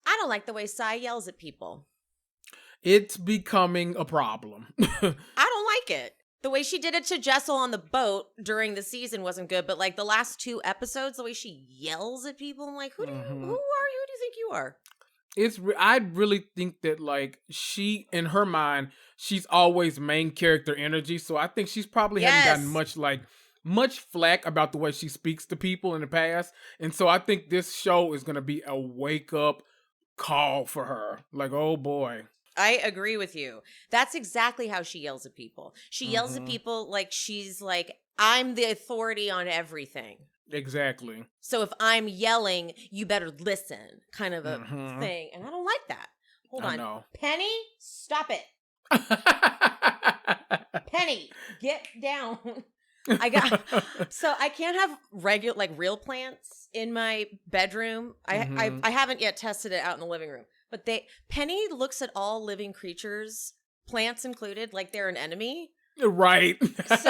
I don't like the way Sai yells at people. It's becoming a problem. I don't like it. The way she did it to Jessel on the boat during the season wasn't good, but like the last 2 episodes, the way she yells at people, I'm like, who are you? Who do you think you are? I really think that like she, in her mind, she's always main character energy. So I think she's probably hadn't gotten much flack about the way she speaks to people in the past. And so I think this show is going to be a wake up call for her. Like, oh boy. I agree with you. That's exactly how she yells at people. She yells at people like she's like, I'm the authority on everything. Exactly. So if I'm yelling, you better listen, kind of a thing. And I don't like that. Hold on. Know. Penny, stop it. Penny, get down. So I can't have real plants in my bedroom. I haven't yet tested it out in the living room. But Penny looks at all living creatures, plants included, like they're an enemy. Right. So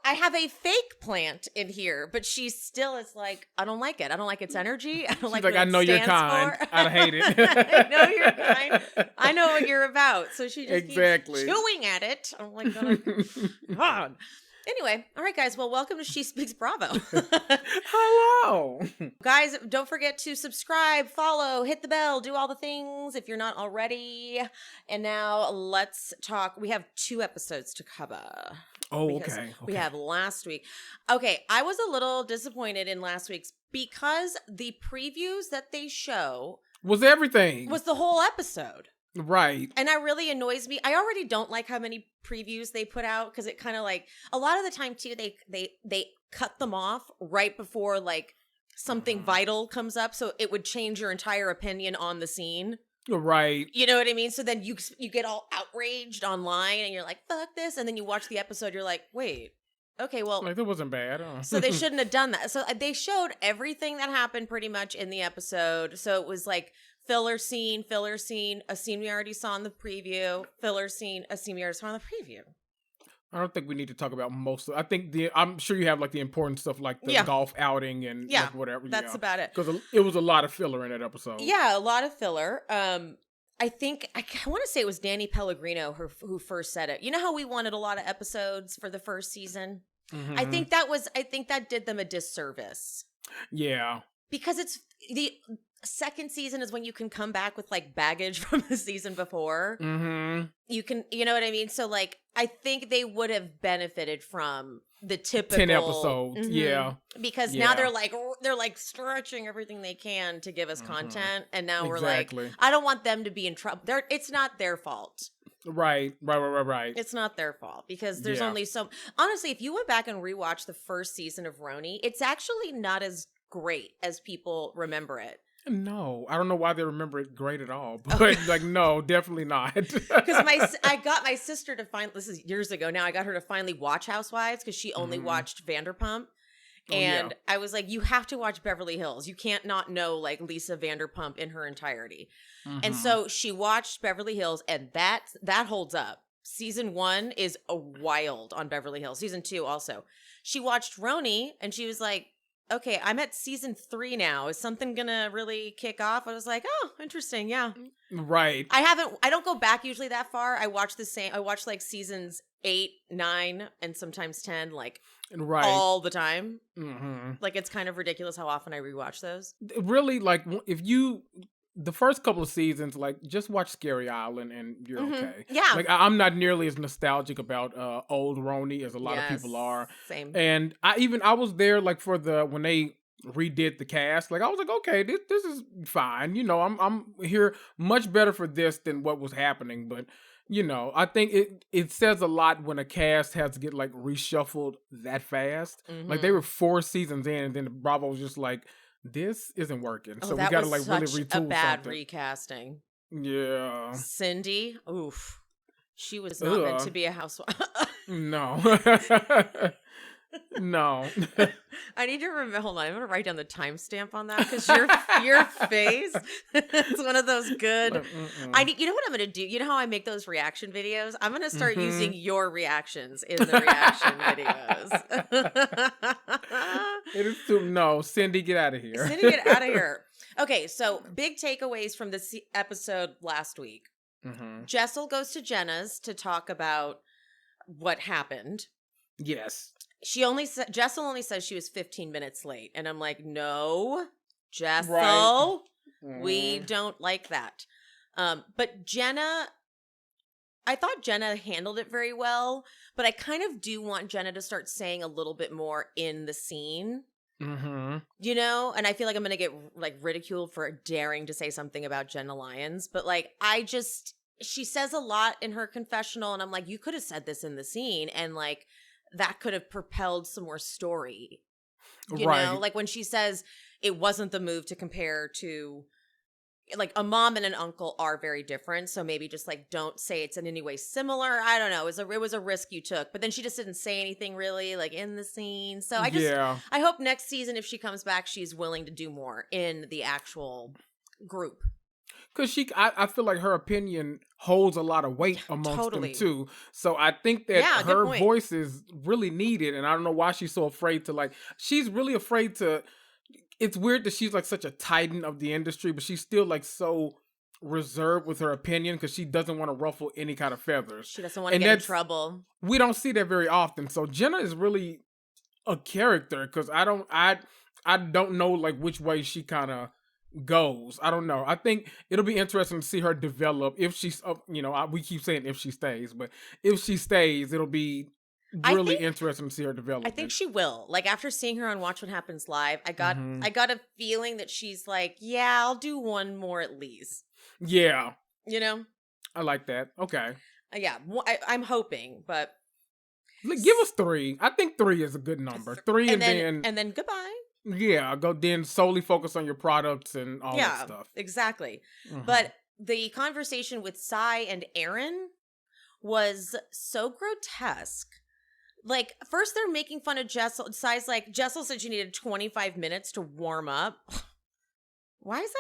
I have a fake plant in here, but she still is like, I don't like it. I don't like its energy. I don't like what I know you're kind. I hate it. I know you're kind. I know what you're about. So she just keeps chewing at it. I'm like, God. Anyway, all right, guys. Well, welcome to She Speaks Bravo. Hello. Guys, don't forget to subscribe, follow, hit the bell, do all the things if you're not already. And now let's talk. We have 2 episodes to cover. Oh, okay. We have last week. Okay, I was a little disappointed in last week's because the previews that they show was everything. Was the whole episode. Right. And that really annoys me. I already don't like how many previews they put out because it kind of like a lot of the time too they cut them off right before like something vital comes up, so it would change your entire opinion on the scene. Right. You know what I mean? So then you get all outraged online and you're like, fuck this, and then you watch the episode, you're like, wait, okay, well, like that wasn't bad. So they shouldn't have done that. So they showed everything that happened pretty much in the episode. So it was like filler scene, a scene we already saw in the preview, filler scene, a scene we already saw in the preview. I don't think we need to talk about most of I think I'm sure you have like the important stuff like the golf outing and like whatever. That's about it. Because it was a lot of filler in that episode. Yeah, a lot of filler. I think, I want to say it was Danny Pellegrino who first said it. You know how we wanted a lot of episodes for the first season? Mm-hmm. I think that did them a disservice. Yeah. Because it's the second season is when you can come back with like baggage from the season before. Mm-hmm. You can, you know what I mean? So like, I think they would have benefited from the typical 10 episodes. Yeah. Because now they're like stretching everything they can to give us content. And now we're like, I don't want them to be in trouble. It's not their fault. Right. It's not their fault because there's only so. Honestly, if you went back and rewatched the first season of RHONY, it's actually not as great as people remember it. No, I don't know why they remember it great at all, but like, no, definitely not. Because I got my sister to this is years ago now, I got her to finally watch Housewives because she only watched Vanderpump. And I was like, you have to watch Beverly Hills. You can't not know like Lisa Vanderpump in her entirety. And so she watched Beverly Hills and that holds up. Season 1 is a wild on Beverly Hills. Season 2 also. She watched RHONY and she was like, okay, I'm at season 3 now. Is something gonna really kick off? I was like, oh, interesting. Yeah. Right. I don't go back usually that far. I watch like seasons 8, 9, and sometimes 10, like all the time. Mm-hmm. Like it's kind of ridiculous how often I rewatch those. Really, like the first couple of seasons, like just watch Scary Island and you're okay. Yeah. Like I'm not nearly as nostalgic about old RHONY as a lot of people are. Same. And I was there like for when they redid the cast. Like I was like, okay, this is fine. You know, I'm here much better for this than what was happening. But you know, I think it says a lot when a cast has to get like reshuffled that fast. Like they were 4 seasons in, and then Bravo was just like, this isn't working. So we gotta like really retool a bad something. Recasting. Yeah. Cindy, oof. She was not meant to be a housewife. No. No. I need to remember. Hold on, I'm gonna write down the timestamp on that because your face. It's one of those good. You know what I'm gonna do? You know how I make those reaction videos? I'm gonna start using your reactions in the reaction videos. It is too. No, Cindy, get out of here. Cindy, get out of here. Okay, so big takeaways from this episode last week. Jessel goes to Jenna's to talk about what happened. Yes. Jessel only says she was 15 minutes late. And I'm like, no, Jessel, right. We don't like that. But Jenna, I thought Jenna handled it very well, but I kind of do want Jenna to start saying a little bit more in the scene. You know, and I feel like I'm gonna get like ridiculed for daring to say something about Jenna Lyons, but like she says a lot in her confessional, and I'm like, you could have said this in the scene, and like that could have propelled some more story. You know, like when she says it wasn't the move to compare to, like, a mom and an uncle are very different, so maybe just like don't say it's in any way similar. I don't know. It was a risk you took, but then she just didn't say anything really like in the scene. So I hope next season, if she comes back, she's willing to do more in the actual group. Because I feel like her opinion holds a lot of weight amongst them too. So I think that her voice is really needed, and I don't know why she's so afraid to like. She's really afraid to. It's weird that she's like such a titan of the industry, but she's still like so reserved with her opinion because she doesn't want to ruffle any kind of feathers. She doesn't want to get in trouble. We don't see that very often. So Jenna is really a character because I don't know like which way she kind of goes. I don't know. I think it'll be interesting to see her develop if she's we keep saying if she stays, but if she stays, it'll be really interesting to see her develop. I think she will. Like after seeing her on Watch What Happens Live, I got a feeling that she's like, yeah, I'll do one more at least. Yeah. You know? I like that. Okay. Yeah. I'm hoping, but give us 3. I think 3 is a good number. 3 and then goodbye. Yeah, go then solely focus on your products and all that stuff. Exactly. But the conversation with Sai and Aaron was so grotesque. Like, first they're making fun of Jessel. Sai's like, Jessel said she needed 25 minutes to warm up. Why is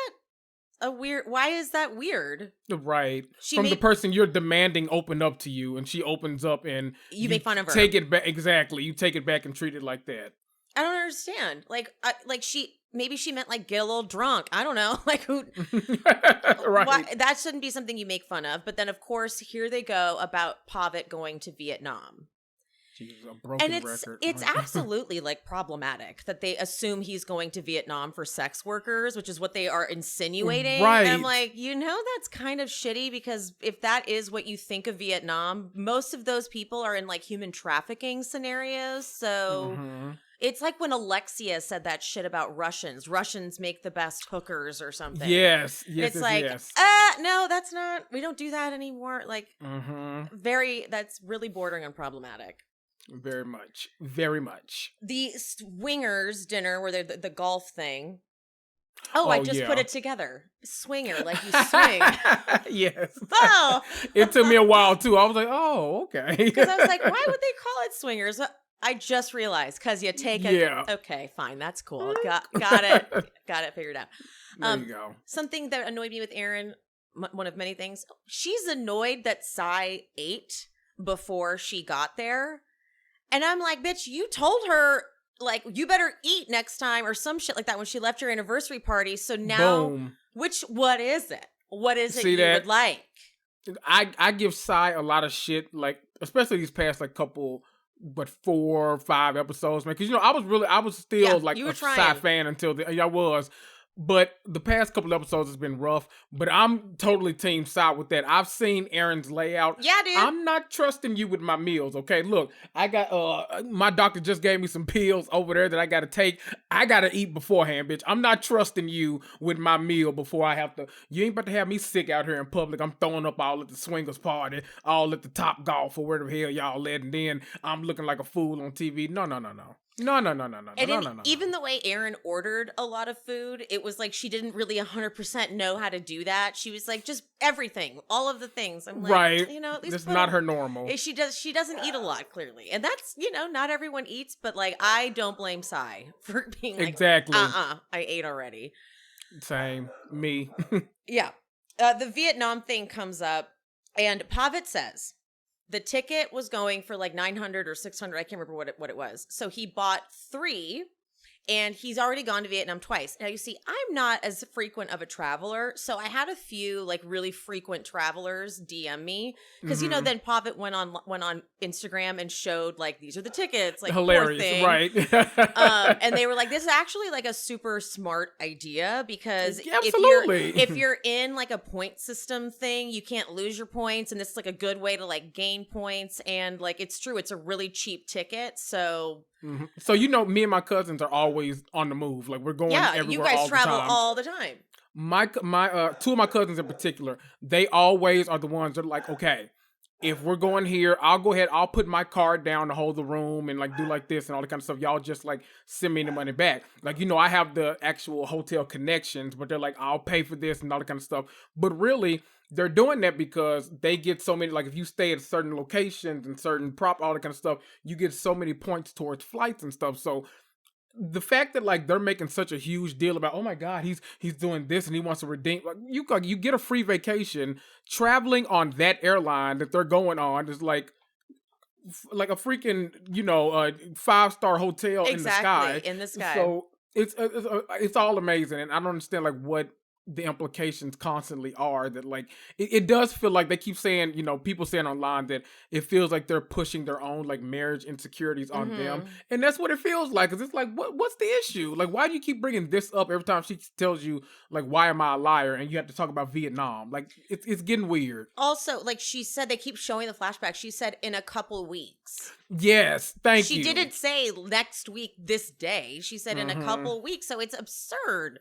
that weird? Right. The person you're demanding open up to you, and she opens up and you make fun of her. Take it back. Exactly. You take it back and treat it like that. I don't understand. Maybe she meant like get a little drunk. I don't know. Like who? Right. That shouldn't be something you make fun of. But then, of course, here they go about Pavitt going to Vietnam. Jesus, a broken record. It's absolutely like problematic that they assume he's going to Vietnam for sex workers, which is what they are insinuating. Right. And I'm like, that's kind of shitty because if that is what you think of Vietnam, most of those people are in like human trafficking scenarios. So it's like when Alexia said that shit about Russians. Russians make the best hookers or something. Yes. It's like, no, that's not, we don't do that anymore. Like, that's really bordering on problematic. Very much. Very much. The swingers dinner where they're the golf thing. I just put it together. Swinger, like you swing. Yes. Oh. It took me a while too. I was like, oh, okay. Because I was like, why would they call it swingers? I just realized because you take it. Yeah. Okay, fine. That's cool. Got it. Got it figured out. There you go. Something that annoyed me with Erin, one of many things, she's annoyed that Sai ate before she got there. And I'm like, bitch, you told her, like, you better eat next time or some shit like that when she left your anniversary party. So now, Boom. What is it? What is it you would like? I give Sai a lot of shit, like, especially these past, like, couple, 4 or 5 episodes, man. Because, I was still, like, a Sai fan until I was. But the past couple episodes has been rough. But I'm totally team Sai with that. I've seen Aaron's layout. Yeah, dude. I'm not trusting you with my meals, okay? Look, I got, my doctor just gave me some pills over there that I got to take. I got to eat beforehand, bitch. I'm not trusting you with my meal before I have to. You ain't about to have me sick out here in public. I'm throwing up all at the swingers party, all at the Top Golf or where the hell y'all at. And then I'm looking like a fool on TV. No. No. Even the way Erin ordered a lot of food, it was like she didn't really 100% know how to do that. She was like, just everything, all of the things. I'm like, right. At least that's not her normal. She doesn't eat a lot, clearly. And that's, not everyone eats, but like, I don't blame Sai for being like, exactly. I ate already. Same. Me. Yeah. The Vietnam thing comes up and Pavitt says, the ticket was going for like $900 or $600. I can't remember what it was. So he bought 3 And he's already gone to Vietnam twice. Now, you see, I'm not as frequent of a traveler. So I had a few like really frequent travelers DM me because, you know, then Pavitt went on Instagram and showed like, these are the tickets. Like, hilarious, poor thing. Right? And they were like, this is actually like a super smart idea because Absolutely. if you're in like a point system thing, you can't lose your points. And this is like a good way to like gain points. And like, it's true. It's a really cheap ticket. So... So, you know, me and my cousins are always on the move. Like, we're going everywhere you guys all travel the time. all the time. My two of my cousins in particular, they always are the ones that are like, okay, if we're going here, I'll go ahead, I'll put my card down to hold the room and like do like this and all that kind of stuff. Y'all just like send me the money back. Like, you know, I have the actual hotel connections, but they're like, I'll pay for this and all that kind of stuff. But really, they're doing that because they get so many, like if you stay at certain locations and certain all that kind of stuff, you get so many points towards flights and stuff. So the fact that like they're making such a huge deal about, oh my God, he's doing this and he wants to redeem, like you get a free vacation traveling on that airline that they're going on is like a freaking, you know, 5-star hotel in the sky. So it's all amazing, and I don't understand like what the implications constantly are that like it does feel like they keep saying, you know, people saying online that it feels like they're pushing their own like marriage insecurities on them, and that's what it feels like. Cause it's like what's the issue? Like, why do you keep bringing this up every time she tells you like, why am I a liar, and you have to talk about Vietnam? Like, it's getting weird. Also, like she said, they keep showing the flashback. She said in a couple weeks. Yes, thank you. She didn't say next week, this day. She said in a couple weeks, so it's absurd.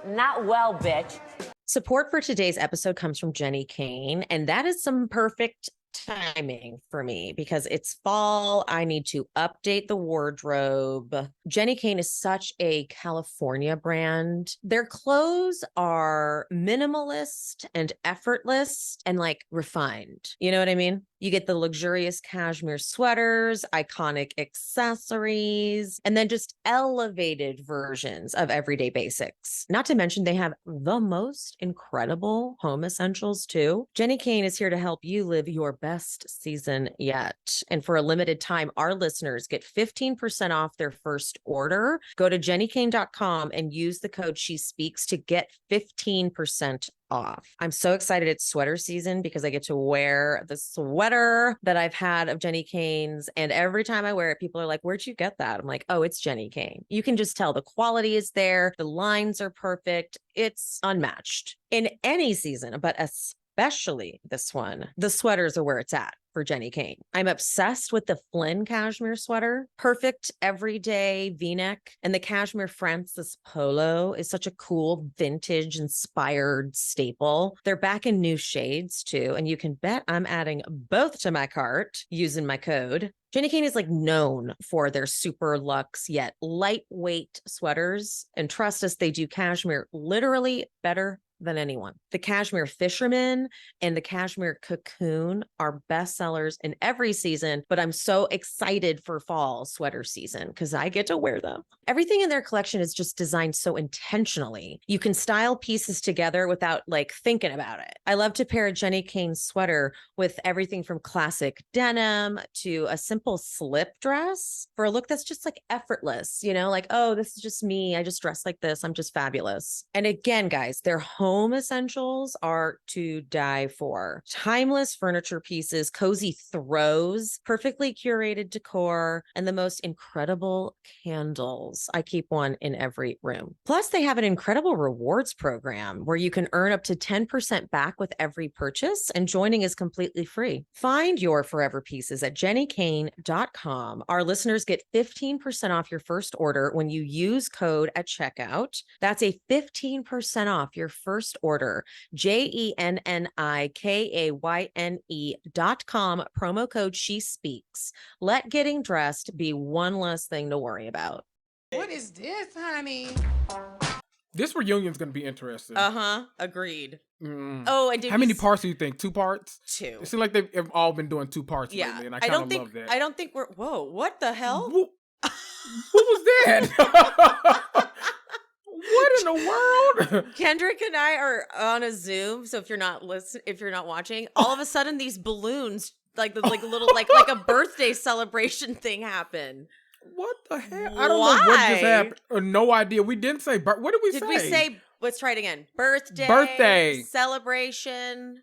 Not well, bitch. Support for today's episode comes from Jenny Kane, and that is some perfect timing for me because it's fall. I need to update the wardrobe. Jenny Kane is such a California brand. Their clothes are minimalist and effortless and like refined. You know what I mean? You get the luxurious cashmere sweaters, iconic accessories, and then just elevated versions of everyday basics. Not to mention they have the most incredible home essentials too. Jenny Kane is here to help you live your best season yet. And for a limited time, our listeners get 15% off their first order. Go to jennykane.com and use the code SHESPEAKS to get 15% off. I'm so excited it's sweater season because I get to wear the sweater that I've had of Jenny Kane's, and every time I wear it, people are like, where'd you get that? I'm like, oh, it's Jenny Kane. You can just tell the quality is there. The lines are perfect. It's unmatched in any season, but especially this one. The sweaters are where it's at for Jenny Kane. I'm obsessed with the Flynn cashmere sweater. Perfect everyday V-neck. And the cashmere Francis polo is such a cool vintage inspired staple. They're back in new shades too. And you can bet I'm adding both to my cart using my code. Jenny Kane is like known for their super luxe yet lightweight sweaters. And trust us, they do cashmere literally better than anyone. The Cashmere Fisherman and the Cashmere Cocoon are bestsellers in every season, but I'm so excited for fall sweater season because I get to wear them. Everything in their collection is just designed so intentionally. You can style pieces together without like thinking about it. I love to pair a Jenny Kane sweater with everything from classic denim to a simple slip dress for a look that's just like effortless, you know, like, oh, this is just me. I just dress like this. I'm just fabulous. And again, guys, their home essentials are to die for. Timeless furniture pieces, cozy throws, perfectly curated decor, and the most incredible candles. I keep one in every room. Plus, they have an incredible rewards program where you can earn up to 10% back with every purchase, and joining is completely free. Find your forever pieces at jennykane.com. Our listeners get 15% off your first order when you use code at checkout. That's a 15% off your first order. JENNIKAYNE.com, promo code SHESPEAKS. Let getting dressed be one less thing to worry about. What is this, honey? This reunion's going to be interesting. Agreed. Oh, and how many parts do you think? 2 parts? 2. It seems like they've all been doing 2 parts lately, and I kind of love that. I don't think we're... Whoa, what the hell? What was that? What in the world? Kendrick and I are on a Zoom, so if you're not watching, all of a sudden these balloons, like the little like a birthday celebration thing happen. What the hell? I don't know what just happened. No idea. We didn't say what did we say? Did we say, let's try it again. Birthday. Celebration.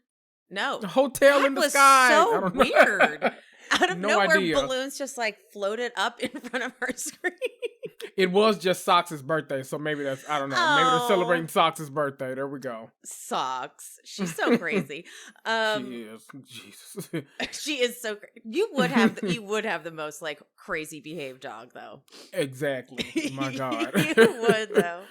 No. Hotel in the sky. So weird. Out of nowhere, idea. balloons just like floated up in front of our screen. It was just Socks' birthday, so maybe that's, I don't know. Maybe they're celebrating Socks' birthday. There we go. Socks. She's so crazy. She is. Jesus. She is so crazy. You would have the most like crazy behaved dog though. Exactly. My God. You would though.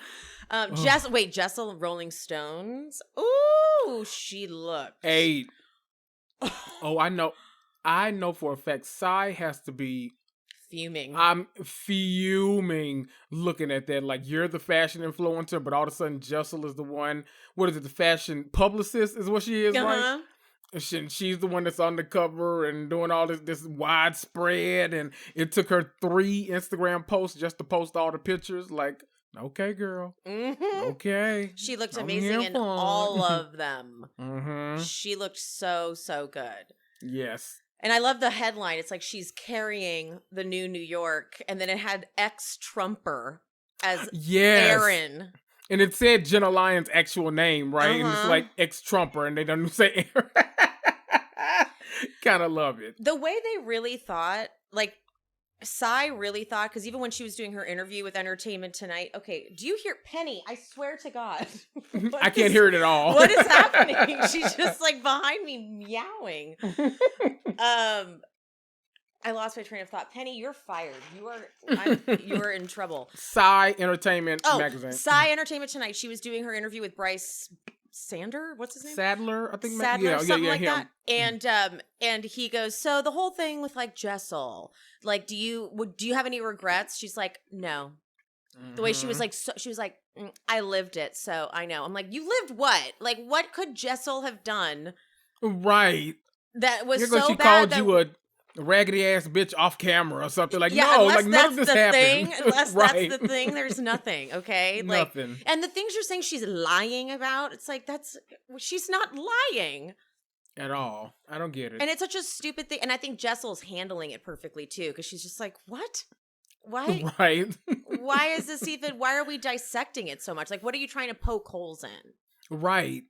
Jessel Rolling Stones. Ooh, she looked. 8. Oh, I know for a fact Sai has to be fuming. I'm fuming looking at that. Like, you're the fashion influencer, but all of a sudden Jessel is the one. What is it? The fashion publicist is what she is, right? And she's the one that's on the cover and doing all this widespread. And it took her 3 Instagram posts just to post all the pictures. Like, okay, girl. Mm-hmm. Okay. She looked amazing in all of them. Mm-hmm. She looked so good. Yes. And I love the headline. It's like she's carrying the new New York, and then it had ex-Trumper as Aaron. And it said Jenna Lyon's actual name, right? And it's like ex-Trumper, and they don't say Aaron. Kind of love it. The way they really thought, like, Sai really thought, because even when she was doing her interview with Entertainment Tonight, okay, do you hear Penny? I swear to God. I can't hear it at all. What is happening? She's just like behind me meowing. I lost my train of thought. Penny, you're fired. You're in trouble. Sai Entertainment Magazine. Sai Entertainment Tonight. She was doing her interview with Bryce Sander, what's his name? Sadler, I think. Sadler, something like him. that. And he goes, so the whole thing with like Jessel, like, do you have any regrets? She's like, no. The way she was like, I lived it, so I know. I'm like, you lived what? Like, what could Jessel have done? Right. That was so bad. She called you a raggedy ass bitch off camera or something. Like, no, like none of this happened. Unless that's the thing, there's nothing, okay? Like, nothing. And the things you're saying she's lying about, it's like, she's not lying. At all. I don't get it. And it's such a stupid thing. And I think Jessel's handling it perfectly too, because she's just like, what? Why? Right. Why is this even, why are we dissecting it so much? Like, what are you trying to poke holes in? Right.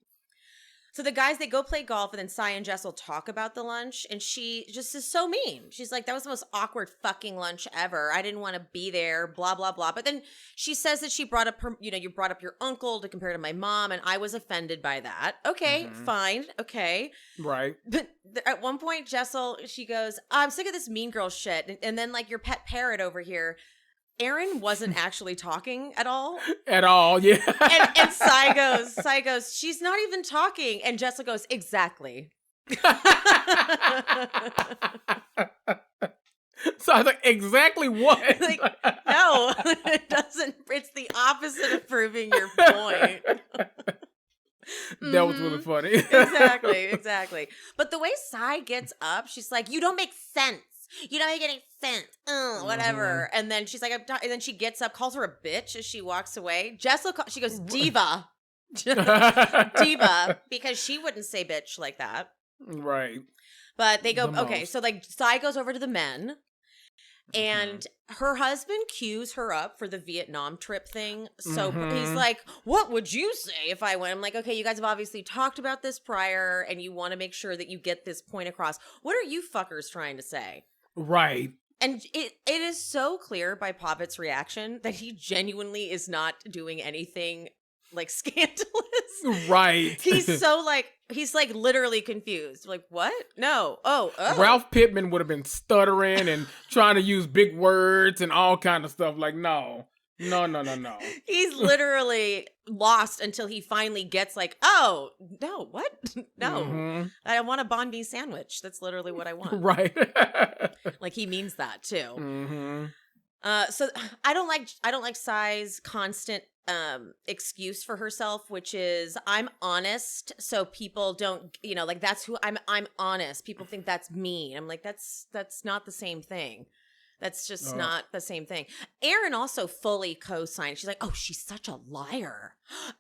So the guys, they go play golf, and then Sai and Jessel talk about the lunch, and she just is so mean. She's like, that was the most awkward fucking lunch ever. I didn't want to be there, blah, blah, blah. But then she says that she brought up her, you brought up your uncle to compare to my mom, and I was offended by that. Okay, fine, okay. Right. But at one point, Jessel, she goes, I'm sick of this mean girl shit. And then like your pet parrot over here, Aaron wasn't actually talking at all. At all, yeah. and Sai goes, she's not even talking. And Jessel goes, exactly. So I was like, exactly what? Like, no, it doesn't. It's the opposite of proving your point. That was really funny. Exactly. But the way Sai gets up, she's like, you don't make sense. You don't make any sense. Whatever. And then she's like, and then she gets up, calls her a bitch as she walks away. Jessel, she goes, diva. Diva. Because she wouldn't say bitch like that. Right. But they go, okay, so like Sai goes over to the men. And her husband cues her up for the Vietnam trip thing. So he's like, what would you say if I went? I'm like, okay, you guys have obviously talked about this prior and you want to make sure that you get this point across. What are you fuckers trying to say? Right. And it is so clear by Pavitt's reaction that he genuinely is not doing anything like scandalous. Right. He's so like, he's like literally confused. Like, what? No. Oh. Ralph Pittman would have been stuttering and trying to use big words and all kind of stuff. Like, no. He's literally lost until he finally gets like, oh, no, what? No. I want a banh mi sandwich. That's literally what I want. Right. Like he means that too. So I don't like Sai's constant excuse for herself, which is I'm honest, so people don't, like that's who I'm honest. People think that's mean. I'm like, that's not the same thing. That's just not the same thing. Erin also fully co-signed. She's like, oh, she's such a liar.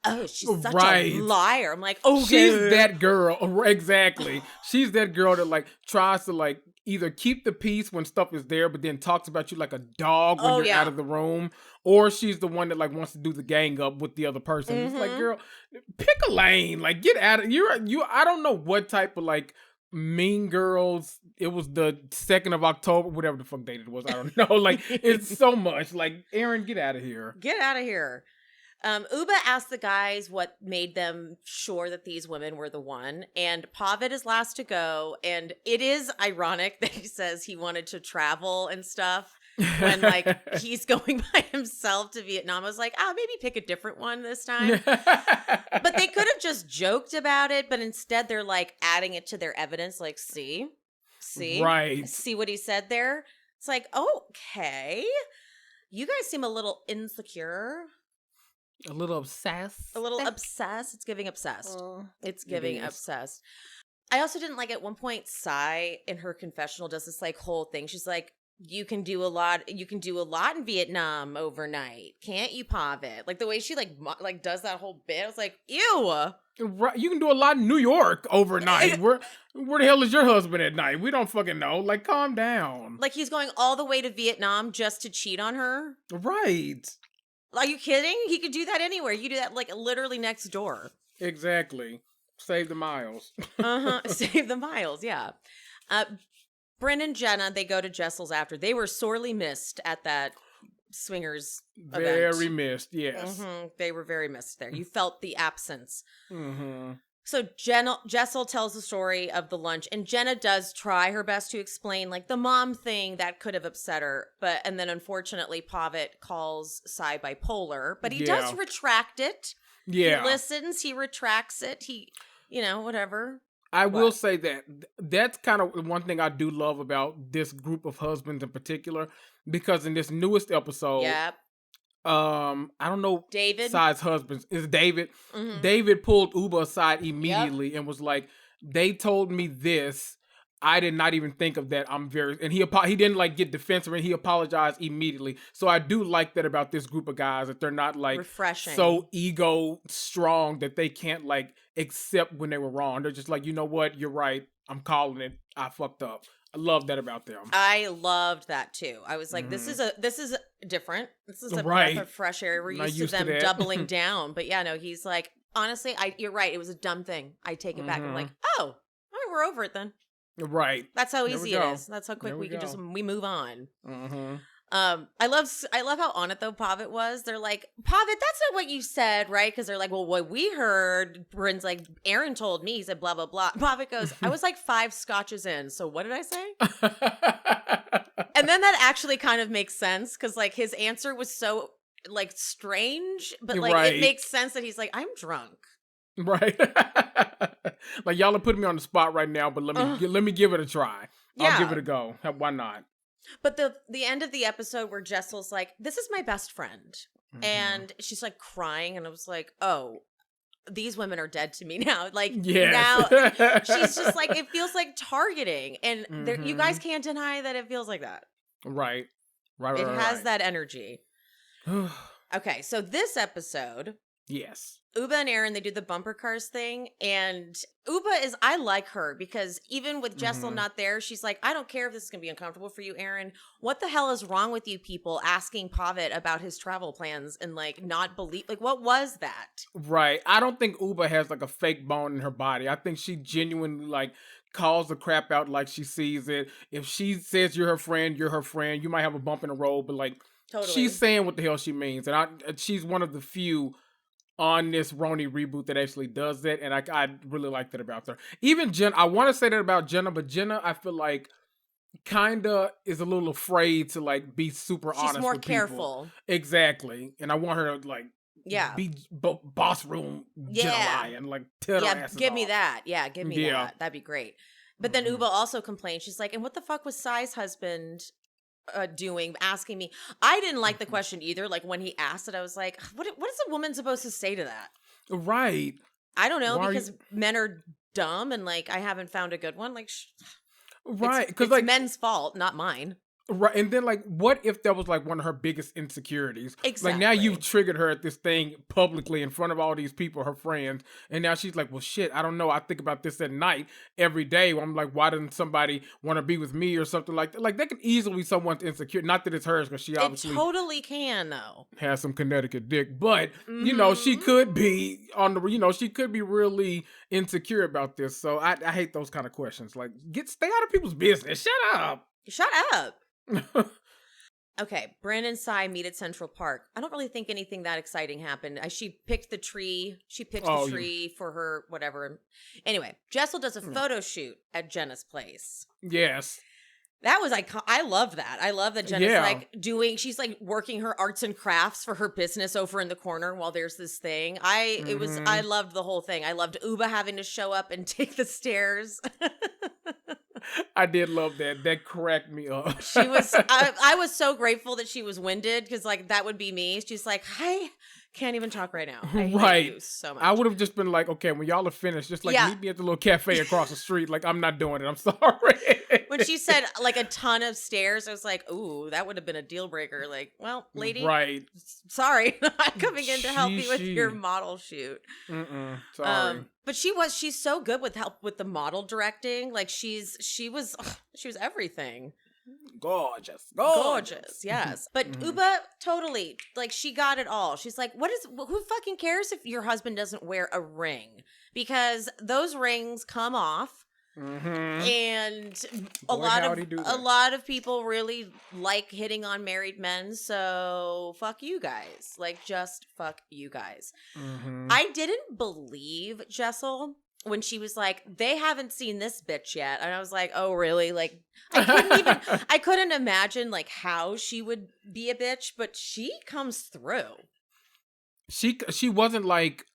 Oh, she's such a liar. I'm like, oh, she's that girl. Exactly. She's that girl that like tries to like either keep the peace when stuff is there, but then talks about you like a dog when you're yeah. out of the room, or she's the one that like wants to do the gang up with the other person. It's like, girl, pick a lane. Like, get out of you. I don't know what type of like Mean Girls. It was the 2nd of October, whatever the fuck date it was. I don't know. Like, it's so much. Like, Aaron, get out of here. Get out of here. Uba asked the guys what made them sure that these women were the one, and Pavid is last to go, and it is ironic that he says he wanted to travel and stuff when, like, he's going by himself to Vietnam. I was like, maybe pick a different one this time. But they could have just joked about it, but instead they're, like, adding it to their evidence, like, see? Right. See what he said there? It's like, okay. You guys seem a little insecure. A little obsessed. A little obsessed. It's giving obsessed. It's giving obsessed. I also didn't like at one point Sai in her confessional does this like whole thing. She's like, you can do a lot in Vietnam overnight. Can't you, Pavid? Like the way she like does that whole bit. I was like, ew. Right, you can do a lot in New York overnight. Where the hell is your husband at night? We don't fucking know. Like, calm down. Like he's going all the way to Vietnam just to cheat on her. Right. Are you kidding? He could do that anywhere. You do that like literally next door. Exactly. Save the miles. Save the miles, yeah. Brynn and Jenna, they go to Jessel's after. They were sorely missed at that swingers event. Very missed, yes. They were very missed there. You felt the absence. Mm-hmm. So Jessel tells the story of the lunch, and Jenna does try her best to explain like the mom thing that could have upset her, and then unfortunately Pavid calls Sai bipolar, but he does retract it. Yeah, he listens, he retracts it. He, whatever. I will say that's kind of one thing I do love about this group of husbands in particular, because in this newest episode, I don't know David Sai's husband is David. David pulled Uba aside immediately and was like, "They told me this. I did not even think of that. And he didn't like get defensive, and he apologized immediately. So I do like that about this group of guys, that they're not like refreshing, so ego strong that they can't like accept when they were wrong. They're just like, you know what, you're right. I'm calling it. I fucked up. I love that about them. I loved that too. I was like, this is different. This is a breath of fresh air. We're used to them doubling down. But yeah, no, he's like, honestly, you're right. It was a dumb thing. I take it back. I'm like, all right, we're over it then. Right. That's how easy it is. That's how quick we move on. I love how on it though Pavid was. They're like, Pavid, that's not what you said, right? Because they're like, well, what we heard, Brynn's like, Aaron told me, he said blah blah blah. Pavid goes, I was like 5 scotches in, so what did I say? And then that actually kind of makes sense, because like his answer was so like strange, but like it makes sense that he's like, I'm drunk. Right. Like, y'all are putting me on the spot right now, but let me give it a try. I'll give it a go. Why not? But the end of the episode where Jessel's like, this is my best friend. And she's like crying, and I was like, oh, these women are dead to me now. Like, now she's just like, it feels like targeting. And you guys can't deny that it feels like that. Right. It has that energy. Okay, so this episode. Yes. Uba and Aaron, they do the bumper cars thing, and I like her, because even with Jessel not there, she's like, I don't care if this is going to be uncomfortable for you, Aaron. What the hell is wrong with you people asking Pavid about his travel plans and like not believe, like what was that? Right. I don't think Uba has like a fake bone in her body. I think she genuinely like calls the crap out like she sees it. If she says you're her friend, you're her friend. You might have a bump in the road, but like she's saying what the hell she means. And she's one of the few on this RHONY reboot that actually does that, and I really like that about her. Even Jenna, I want to say that about Jenna, but Jenna, I feel like, kinda is a little afraid to like be super honest. She's more with careful. People. Exactly, and I want her to like be boss room Jenna lion, like tell her asses give me off. that. Yeah, give me that. That'd be great. But then Uba also complained. She's like, and what the fuck was Sai's husband doing, asking me? I didn't like the question either. Like when he asked it, I was like, what is a woman supposed to say to that? Right. I don't know, because men are dumb, and like I haven't found a good one. Like, right, because like men's fault, not mine. Right, and then like, what if that was like one of her biggest insecurities? Exactly. Like now you've triggered her at this thing publicly in front of all these people, her friends, and now she's like, "Well, shit, I don't know. I think about this at night every day. I'm like, why doesn't somebody want to be with me or something like that?" Like that could easily be someone's insecure. Not that it's hers, because she obviously It totally can, though. has some Connecticut dick, but you know, she could be on the, you know, she could be really insecure about this. So I hate those kind of questions. Like, stay out of people's business. Shut up. Shut up. Okay, Brynn and Sai meet at Central Park. I don't really think anything that exciting happened. She picked the tree. She picked the tree for her, whatever. Anyway, Jessel does a photo shoot at Jenna's place. Yes. That was I love that. I love that Jenna's like she's like working her arts and crafts for her business over in the corner while there's this thing. I loved the whole thing. I loved Uba having to show up and take the stairs. I did love that. That cracked me up. She was I was so grateful that she was winded, because like that would be me. She's like, I can't even talk right now. I hate you so much. I would have just been like, okay, when y'all are finished, just like meet me at the little cafe across the street. Like, I'm not doing it. I'm sorry. When she said like a ton of stairs, I was like, ooh, that would have been a deal breaker. Like, well, lady, right? Sorry, I'm coming in to help you with your model shoot. Sorry. But she's so good with help with the model directing. Like she was everything. Gorgeous. Yes. But Uba totally, like, she got it all. She's like, who fucking cares if your husband doesn't wear a ring? Because those rings come off. And a lot of people really like hitting on married men, so fuck you guys. Like, just fuck you guys. I didn't believe Jessel when she was like, they haven't seen this bitch yet. And I was like, oh, really? Like, I couldn't imagine like how she would be a bitch, but she comes through. She wasn't like,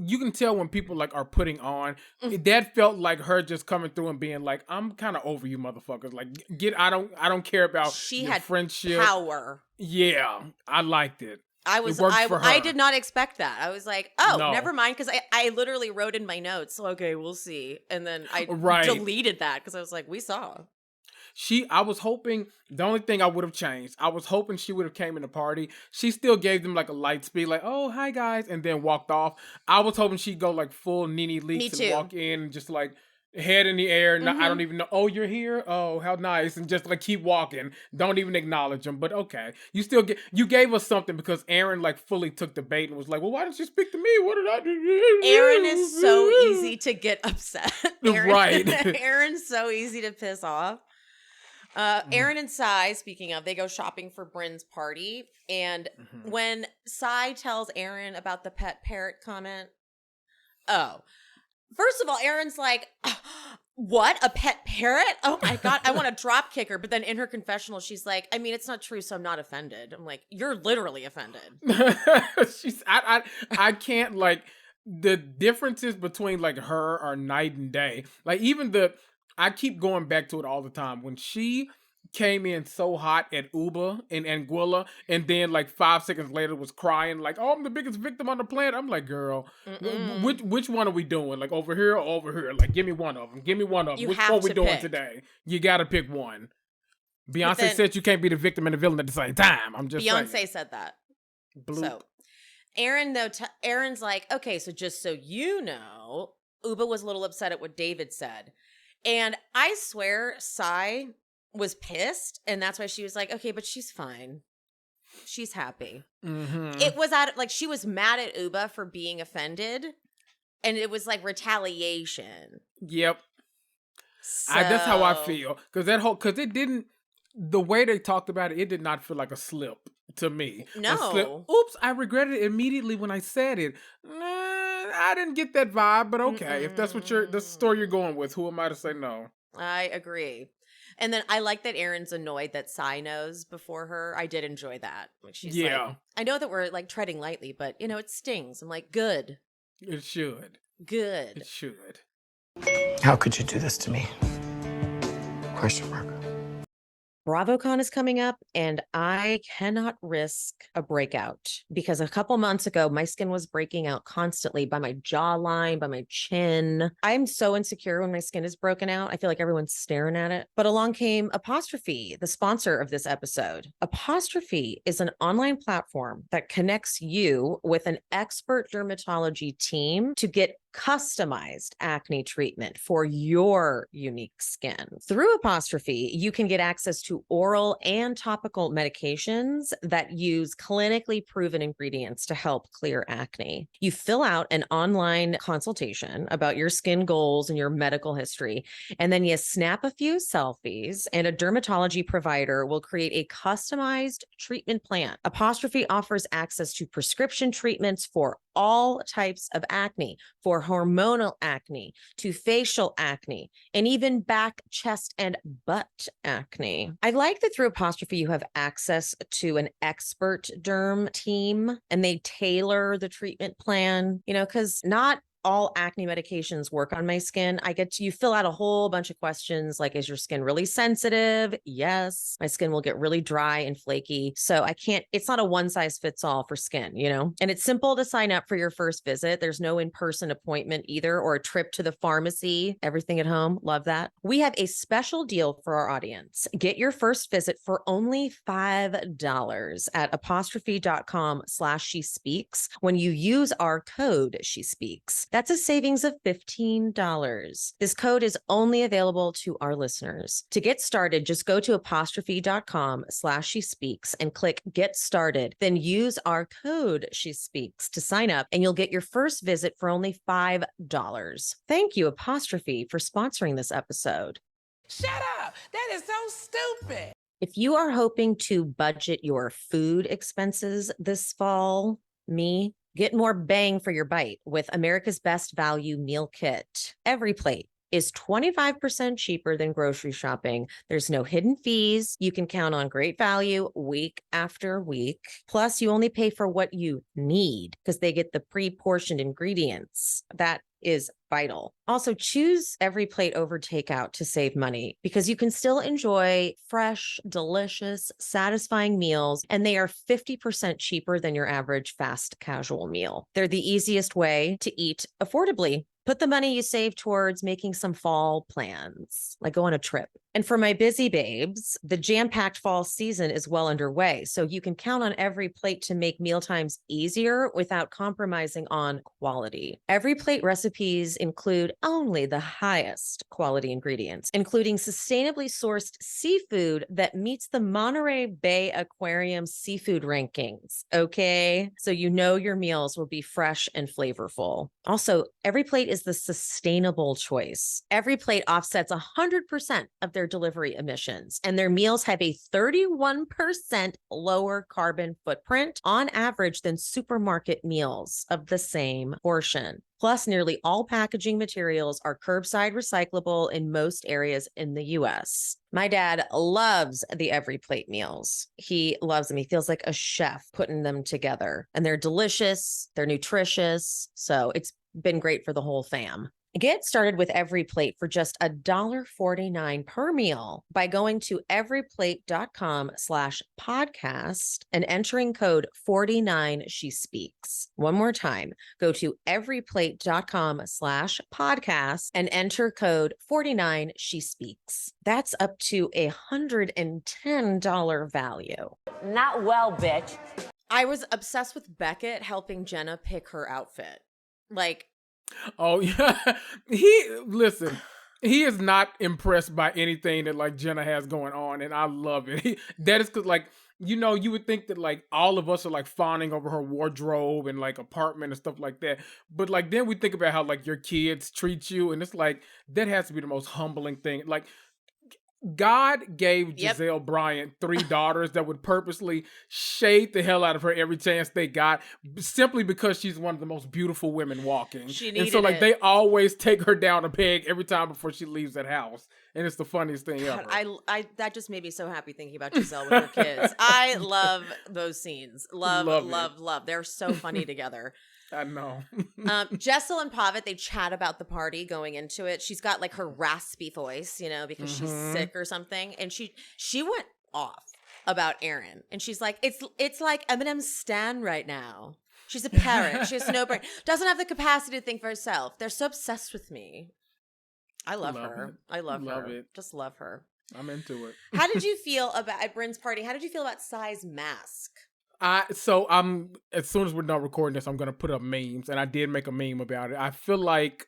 you can tell when people like are putting on. That felt like her just coming through and being like, I'm kind of over you motherfuckers. Like, I don't care about your friendship. Power. Yeah, I liked it. I did not expect that. I was like, oh, never mind, because I literally wrote in my notes, okay, we'll see. And then I deleted that because I was like, we saw. I was hoping, the only thing I would have changed, I was hoping she would have came in the party. She still gave them like a light speed, like, oh, hi guys, and then walked off. I was hoping she'd go like full Nene Leakes and walk in and just like head in the air. And I don't even know, oh, you're here? Oh, how nice. And just like keep walking. Don't even acknowledge them. But okay. You gave us something, because Aaron like fully took the bait and was like, well, why didn't you speak to me? What did I do? Aaron is so easy to get upset. Right. Aaron's so easy to piss off. Aaron and Sai, speaking of, they go shopping for Brynn's party. And when Sai tells Aaron about the pet parrot comment, first of all, Aaron's like, what? A pet parrot? Oh my God, I want to drop kick her. But then in her confessional, she's like, I mean, it's not true, so I'm not offended. I'm like, you're literally offended. I can't, like, the differences between like her are night and day. Like, even I keep going back to it all the time. When she came in so hot at Uba and Anguilla, and then like 5 seconds later was crying like, oh, I'm the biggest victim on the planet. I'm like, girl, which one are we doing? Like, over here or over here? Like, give me one of them. Which one are we doing today? You got to pick one. Beyonce said you can't be the victim and the villain at the same time. I'm just saying. Beyonce said that. So Aaron, though, Aaron's like, okay, so just so you know, Uba was a little upset at what David said. And I swear Sai was pissed, and that's why she was like, okay, but she's fine. She's happy. It was like she was mad at Uba for being offended, and it was like retaliation. Yep. So... that's how I feel. Because the way they talked about it, it did not feel like a slip to me. No. Oops, I regretted it immediately when I said it. I didn't get that vibe, but okay. If that's the story you're going with, who am I to say no? I agree. And then I like that Aaron's annoyed that Sai knows before her. I did enjoy that. Like, she's like, I know that we're like treading lightly, but it stings. I'm like, good. It should. Good. It should. How could you do this to me? Question mark. BravoCon is coming up and I cannot risk a breakout because a couple months ago, my skin was breaking out constantly by my jawline, by my chin. I'm so insecure when my skin is broken out. I feel like everyone's staring at it. But along came Apostrophe, the sponsor of this episode. Apostrophe is an online platform that connects you with an expert dermatology team to get customized acne treatment for your unique skin. Through Apostrophe, you can get access to oral and topical medications that use clinically proven ingredients to help clear acne. You fill out an online consultation about your skin goals and your medical history, and then you snap a few selfies, and a dermatology provider will create a customized treatment plan. Apostrophe offers access to prescription treatments for all types of acne, for hormonal acne, to facial acne, and even back, chest, and butt acne. I like that through Apostrophe, you have access to an expert derm team and they tailor the treatment plan, because not all acne medications work on my skin. You fill out a whole bunch of questions like, is your skin really sensitive? Yes. My skin will get really dry and flaky. So it's not a one size fits all for skin, and it's simple to sign up for your first visit. There's no in-person appointment either, or a trip to the pharmacy, everything at home. Love that. We have a special deal for our audience. Get your first visit for only $5 at apostrophe.com/SheSpeaks when you use our code SheSpeaks. That's a savings of $15. This code is only available to our listeners. To get started, just go to apostrophe.com/SheSpeaks and click Get Started. Then use our code SheSpeaks to sign up, and you'll get your first visit for only $5. Thank you, Apostrophe, for sponsoring this episode. Shut up. That is so stupid. If you are hoping to budget your food expenses this fall, get more bang for your bite with America's Best Value Meal Kit. EveryPlate is 25% cheaper than grocery shopping. There's no hidden fees. You can count on great value week after week. Plus, you only pay for what you need because they get the pre-portioned ingredients. That is vital. Also, choose EveryPlate over takeout to save money because you can still enjoy fresh, delicious, satisfying meals, and they are 50% cheaper than your average fast casual meal. They're the easiest way to eat affordably. Put the money you save towards making some fall plans, like go on a trip. And for my busy babes, the jam-packed fall season is well underway, so you can count on EveryPlate to make mealtimes easier without compromising on quality. EveryPlate recipes include only the highest quality ingredients, including sustainably sourced seafood that meets the Monterey Bay Aquarium seafood rankings, okay? So your meals will be fresh and flavorful. Also, EveryPlate is the sustainable choice. EveryPlate offsets 100% of their delivery emissions, and their meals have a 31% lower carbon footprint on average than supermarket meals of the same portion. Plus, nearly all packaging materials are curbside recyclable in most areas in the U.S. My dad loves the EveryPlate meals. He loves them. He feels like a chef putting them together, and they're delicious. They're nutritious. So it's been great for the whole fam. Get started with EveryPlate for just $1.49 per meal by going to everyplate.com/podcast and entering code 49SheSpeaks. One more time, go to everyplate.com/podcast and enter code 49SheSpeaks. That's up to $110 value. Not well, bitch. I was obsessed with Beckett helping Jenna pick her outfit. Oh yeah, he is not impressed by anything that Jenna has going on, and I love it. That is because you would think that all of us are fawning over her wardrobe and apartment and stuff like that, but then we think about how your kids treat you, and it's that has to be the most humbling thing. God gave Giselle Bryant 3 daughters that would purposely shade the hell out of her every chance they got, simply because she's one of the most beautiful women walking. She needed and so it. They always take her down a peg every time before she leaves that house. And it's the funniest thing ever. I that just made me so happy thinking about Giselle with her kids. I love those scenes. Love. They're so funny together. I know. Jessel and Pavitt, they chat about the party going into it. She's got her raspy voice, because she's sick or something. And she went off about Erin. And she's like, it's like Eminem's Stan right now. She's a parrot. She has no brain. Doesn't have the capacity to think for herself. They're so obsessed with me. I love her. I love her. It. Just love her. I'm into it. How did you feel at Brynn's party? How did you feel about Sai's mask? So I'm, as soon as we're done recording this, I'm going to put up memes, and I did make a meme about it. I feel like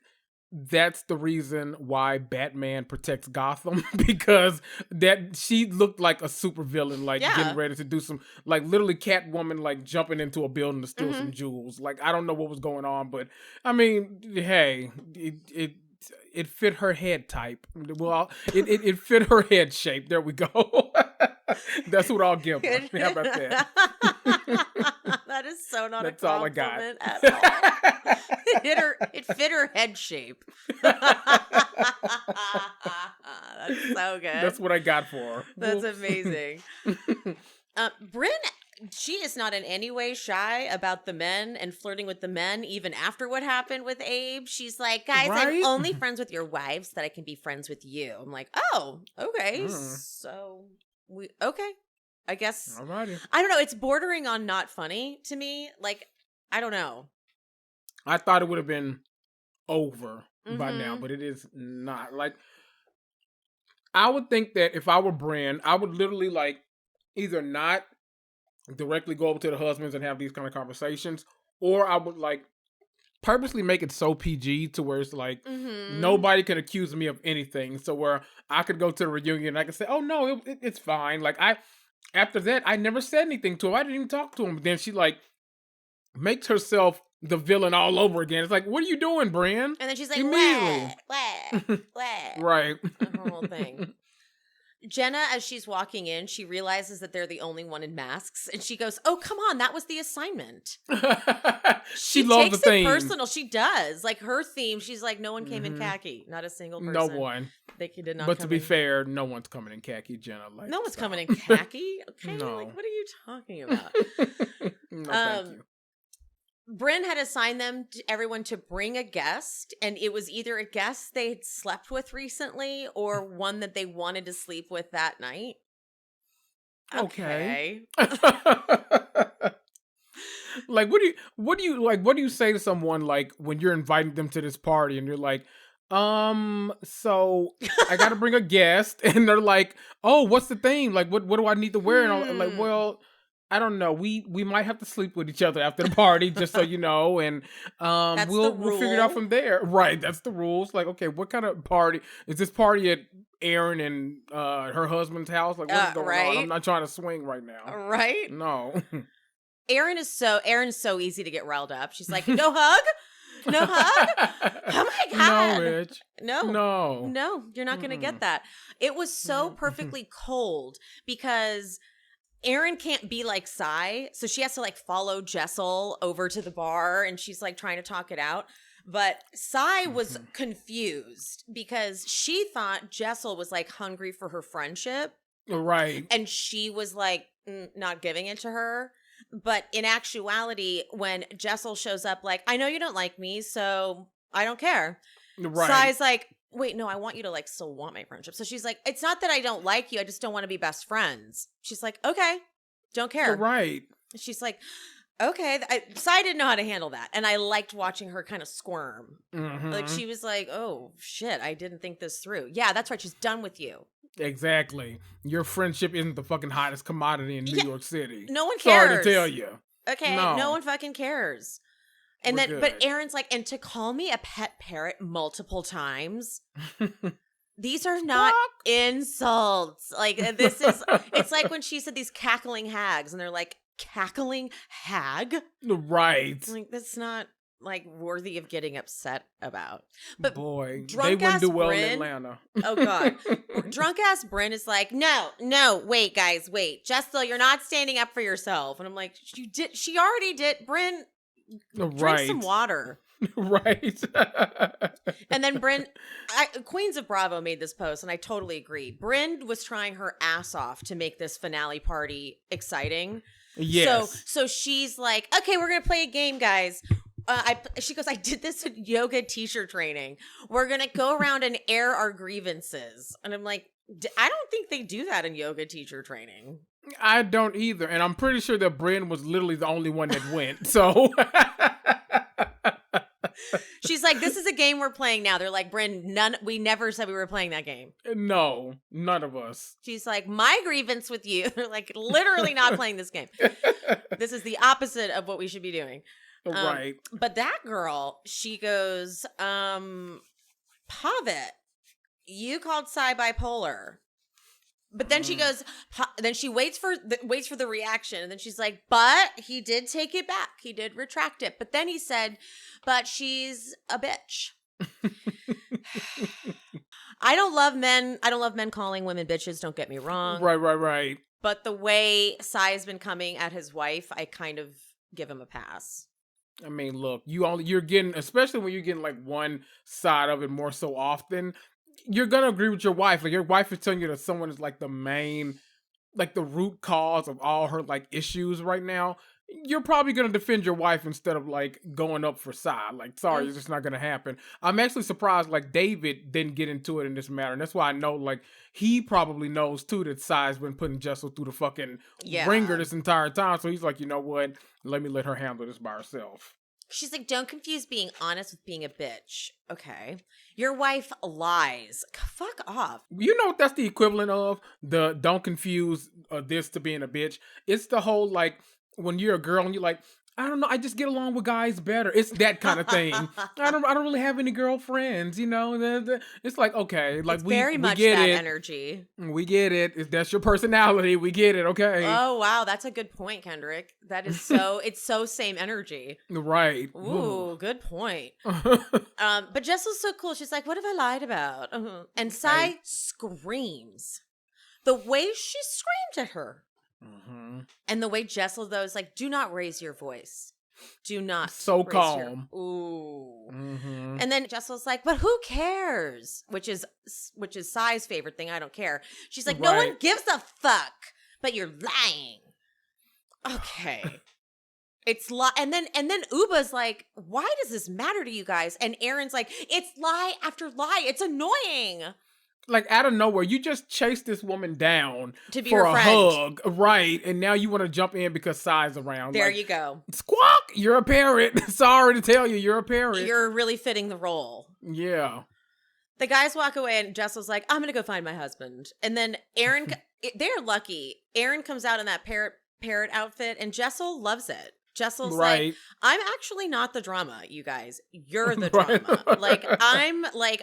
that's the reason why Batman protects Gotham, because that she looked like a supervillain, like getting ready to do some, like literally Catwoman, like jumping into a building to steal some jewels. Like, I don't know what was going on, but I mean, hey, it fit her head type. Well, it fit her head shape. There we go. That's what I'll give her. How about that? That is so not That's a all I got. at all. It fit her head shape. That's so good. That's what I got for her. That's amazing. Brynn, she is not in any way shy about the men and flirting with the men, even after what happened with Abe. She's like, guys, I'm only friends with your wives so that I can be friends with you. I'm like, oh, okay. So okay. I guess. Alrighty. I don't know. It's bordering on not funny to me. Like, I don't know. I thought it would have been over by now, but it is not. Like, I would think that if I were Brynn, I would literally like either not directly go over to the husbands and have these kind of conversations, or I would like purposely make it so PG to where it's like nobody can accuse me of anything. So where I could go to the reunion and I could say, oh no, it's fine. Like after that, I never said anything to him. I didn't even talk to him. But then she like makes herself the villain all over again. It's like, what are you doing, Brynn? And then she's like, what? Right. The whole thing. Jenna, as she's walking in, she realizes that they're the only one in masks, and she goes, "Oh, come on, that was the assignment." She loves takes the theme. It personal. She does. Like her theme, she's like, "No one came in khaki, not a single person." No one. They did not. But to be fair, no one's coming in khaki, Jenna. Like, no one's coming in khaki. Okay, No. like what are you talking about? No, thank you. Brynn had assigned everyone to bring a guest, and it was either a guest they had slept with recently or one that they wanted to sleep with that night. Okay. Like, what do you say to someone like when you're inviting them to this party and you're like, so I got to bring a guest, and they're like, oh, what's the theme? Like, what do I need to wear? And I'm like, well, I don't know. We might have to sleep with each other after the party, just so you know, and we'll figure it out from there. Right, that's the rules. Like, okay, what kind of party is this? Party at Erin and her husband's house? Like, what's going on? I'm not trying to swing right now. Right? No. Erin's so easy to get riled up. She's like, no hug? No hug? Oh my God. No, Rich. No, you're not going to get that. It was so perfectly cold because Erin can't be like Sai, so she has to like follow Jessel over to the bar, and she's like trying to talk it out. But Sai was confused because she thought Jessel was like hungry for her friendship. Right. And she was like not giving it to her. But in actuality, when Jessel shows up like, I know you don't like me, so I don't care. Right. Sai's like, wait, no, I want you to like still want my friendship. So she's like, it's not that I don't like you. I just don't want to be best friends. She's like, okay, don't care. Right. She's like, okay. Sai didn't know how to handle that. And I liked watching her kind of squirm. Like she was like, oh shit, I didn't think this through. Yeah, that's right. She's done with you. Exactly. Your friendship isn't the fucking hottest commodity in New York City. No one cares. Sorry to tell you. Okay, no one fucking cares. And We're then, good. but Erin's like, and to call me a pet parrot multiple times, these are not insults. Like this is, it's like when she said these cackling hags, and they're like, cackling hag? Right. Like that's not like worthy of getting upset about. But boy, they drunk wouldn't ass do well Brynn, in Atlanta. Oh God, drunk ass Brynn is like, no, wait, guys, wait, Jessel, you're not standing up for yourself. And I'm like, she already did, Brynn. Drink some water. Right. And then Brynn, Queens of Bravo made this post, and I totally agree. Brynn was trying her ass off to make this finale party exciting. Yes. So she's like, okay, we're gonna play a game, guys. She goes, I did this at yoga teacher training. We're gonna go around and air our grievances. And I'm like, I don't think they do that in yoga teacher training. I don't either. And I'm pretty sure that Brynn was literally the only one that went. So she's like, this is a game we're playing now. They're like, Brynn, we never said we were playing that game. No, none of us. She's like, my grievance with you. They're like, literally not playing this game. This is the opposite of what we should be doing. Right. But that girl, she goes, Pavet, you called Sai bipolar. But then she goes, then she waits for the reaction. And then she's like, but he did take it back. He did retract it. But then he said, but she's a bitch. I don't love men calling women bitches. Don't get me wrong. Right. But the way Sai has been coming at his wife, I kind of give him a pass. I mean, look, you're getting, especially when you're getting like one side of it more so often, you're gonna agree with your wife. Like your wife is telling you that someone is like the main, like the root cause of all her like issues right now. You're probably gonna defend your wife instead of like going up for Sai. Like, sorry, it's just not gonna happen. I'm actually surprised like David didn't get into it in this matter, and that's why I know like he probably knows too that Sai's been putting Jessel through the fucking ringer this entire time. So he's like, you know what? Let her handle this by herself. She's like, don't confuse being honest with being a bitch. Okay. Your wife lies. Fuck off. You know what that's the equivalent of? The don't confuse this to being a bitch. It's the whole like when you're a girl and you're like, I don't know, I just get along with guys better. It's that kind of thing. I don't really have any girlfriends, you know. It's like, okay, like it's we very much get that it. Energy. We get it. If that's your personality, we get it. Okay. Oh wow, that's a good point, Kendrick. That is so. It's so same energy. Right. Ooh, good point. But Jessel's so cool. She's like, "What have I lied about?" And Sai screams. The way she screamed at her. Mm-hmm. And the way Jessel though is like, do not raise your voice. Do not. So calm. Ooh. Mm-hmm. And then Jessel's like, but who cares? Which is Sai's favorite thing. I don't care. She's like, no one gives a fuck, but you're lying. Okay. It's and then Uba's like, why does this matter to you guys? And Aaron's like, it's lie after lie. It's annoying. Like out of nowhere, you just chased this woman down to be for her a friend. hug, right? And now you want to jump in because Sai's around. There like, you go. Squawk! You're a parrot. Sorry to tell you, you're a parrot. You're really fitting the role. Yeah. The guys walk away, and Jessel's like, "I'm gonna go find my husband." And then Aaron, they're lucky. Aaron comes out in that parrot outfit, and Jessel loves it. Jessel's like, I'm actually not the drama, you guys. You're the drama.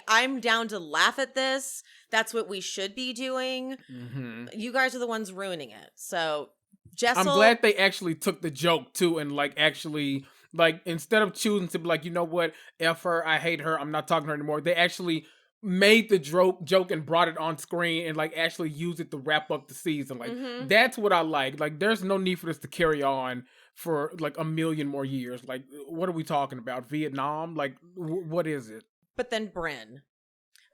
I'm down to laugh at this. That's what we should be doing. Mm-hmm. You guys are the ones ruining it. So, Jessel. I'm glad they actually took the joke too, and like actually, like instead of choosing to be like, you know what, F her, I hate her, I'm not talking to her anymore. They actually made the joke and brought it on screen and like actually used it to wrap up the season. Like that's what I like. Like there's no need for this to carry on for like a million more years. Like what are we talking about? Vietnam? Like what is it? But then Brynn.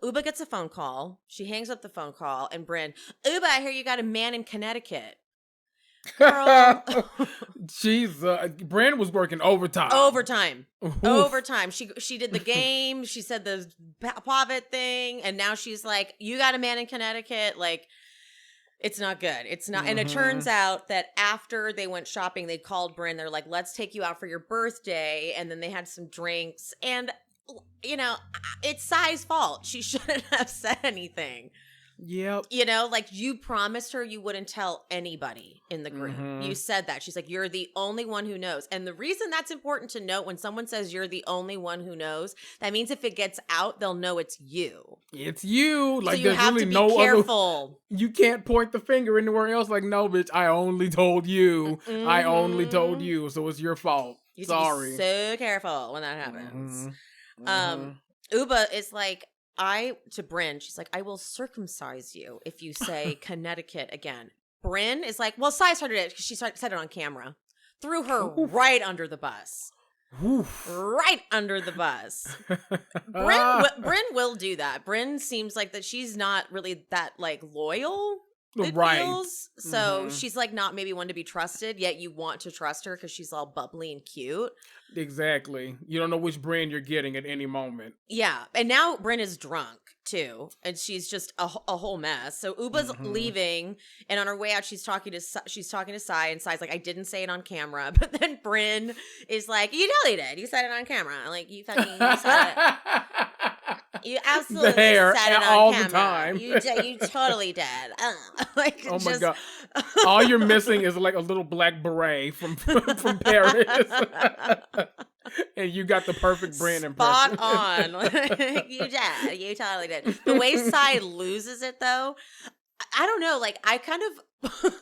Uba gets a phone call. She hangs up the phone call and Brynn, Uba, I hear you got a man in Connecticut. Girl. Jeez, Brynn was working overtime. Overtime. She did the game. She said the Pavet thing. And now she's like, you got a man in Connecticut. Like, it's not good. It's not. And it turns out that after they went shopping, they called Brynn. They're like, let's take you out for your birthday. And then they had some drinks. And, you know, it's Sai's fault. She shouldn't have said anything. Yep. You know, like you promised her you wouldn't tell anybody in the group. You said that. She's like, you're the only one who knows. And the reason that's important to note when someone says you're the only one who knows, that means if it gets out, they'll know it's you. It's you. Like so you there's have really to be no careful. You can't point the finger anywhere else. Like, no, bitch, I only told you. I only told you. So it's your fault. You Sorry. Be so careful when that happens. Uba is like, to Brynn, she's like, I will circumcise you if you say Connecticut again. Brynn is like, well, Sai started it because she said it on camera. Threw her right under the bus. Right under the bus. Brynn will do that. Brynn seems like that she's not really that like loyal. it Right. feels. So she's like not maybe one to be trusted, yet you want to trust her because she's all bubbly and cute. Exactly. You don't know which brand you're getting at any moment. Yeah. And now Brynn is drunk too. And she's just a whole mess. So Uba's leaving. And on her way out, she's talking to Sai. And Sai's like, I didn't say it on camera. But then Brynn is like, you totally did. You said it on camera. Like, you said it. You absolutely The hair said it on all camera. the time. You totally did. Like, Oh my just... God. All you're missing is like a little black beret from Paris. And you got the perfect brand impression. Spot on. You did. You totally did. The way Sai loses it, though, I don't know. Like, I kind of,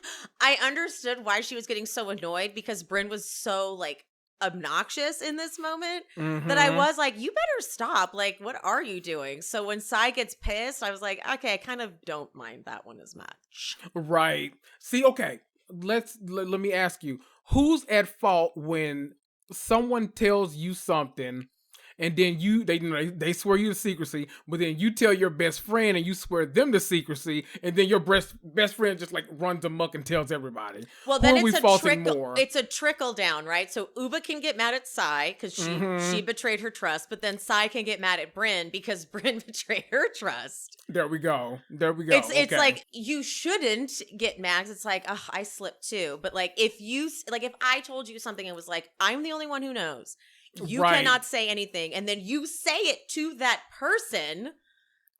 I understood why she was getting so annoyed because Brynn was so, like, obnoxious in this moment that I was like, you better stop. Like, what are you doing? So when Sai gets pissed, I was like, okay, I kind of don't mind that one as much. Right. See, okay. Let me ask you, who's at fault when someone tells you something and then they swear you to secrecy, but then you tell your best friend and you swear them to secrecy, and then your best friend just like runs amok and tells everybody. Well, then it's a trickle down, right? So Uba can get mad at Sai because she betrayed her trust, but then Sai can get mad at Brynn because Brynn betrayed her trust. There we go. It's like you shouldn't get mad. It's like, oh, I slipped too. But like if I told you something and was like, I'm the only one who knows. You cannot say anything. And then you say it to that person